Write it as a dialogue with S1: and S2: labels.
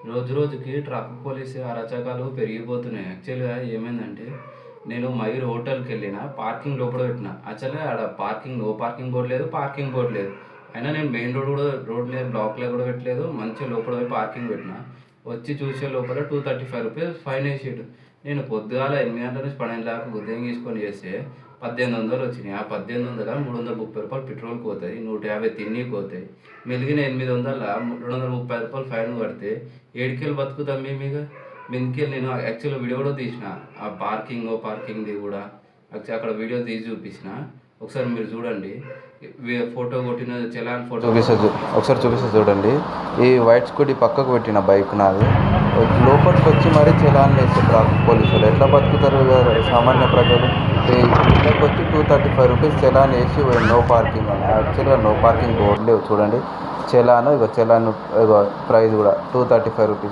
S1: రోజు రోజుకి traffic police అరాచకాలు పెరిగిపోతున్నాయి. యాక్చువల్‌గా ఏమైందంటే, నేను మయూర్ హోటల్‌కి వెళ్ళిన, పార్కింగ్ లోపల పెట్టిన. యాక్చువల్‌గా ఆడ పార్కింగ్ నో పార్కింగ్ బోర్డ్ లేదు, పార్కింగ్ బోర్డ్ లేదు. అయినా నేను మెయిన్ రోడ్ మీద బ్లాక్‌లో కూడా పెట్టలేదు. మంచిగా లోపల పోయి పార్కింగ్ పెట్టిన. వచ్చి చూసే లోపల రూ. 235 ఫైన్ ఏసిండు. నేను పొద్దుగాల 8 గంటల నుంచి 12 దాకా ఉదయం గీసుకొని చేస్తే 1800 వచ్చినాయి. ఆ 1800 రూ. 330 పెట్రోల్‌కి పోతాయి. 150 తిండికి పోతాయి. మిగిలిన 800 రూ. 230 ఫైన్ కడితే ఏడికెళ్ళి బతుకుతాం మేమిగ. మీదికెళ్ళి నేను యాక్చువల్‌గా వీడియో కూడా తీసిన. ఆ పార్కింగ్, నో పార్కింగ్‌ది కూడా అక్కడ వీడియో తీసి చూపించిన. ఒకసారి మీరు చూడండి. ఫోటో కొట్టిన చలాన్ ఫోటో
S2: ఒకసారి చూపిస్తా చూడండి. ఈ వైట్ స్కూటీ పక్కకు పెట్టిన బైక్ నాది. లోపలికి వచ్చి మరీ చలాన్లు వేస్తారు ట్రాఫిక్ పోలీసులు. ఎట్లా బతుకుతారు సామాన్య ప్రజలు? ఇళ్ళకి వచ్చి ₹235 చలాన్ వేసి నో పార్కింగ్ అని. యాక్చువల్గా నో పార్కింగ్ బోర్డు లేవు చూడండి. చలాన్ ప్రైస్ కూడా ₹235.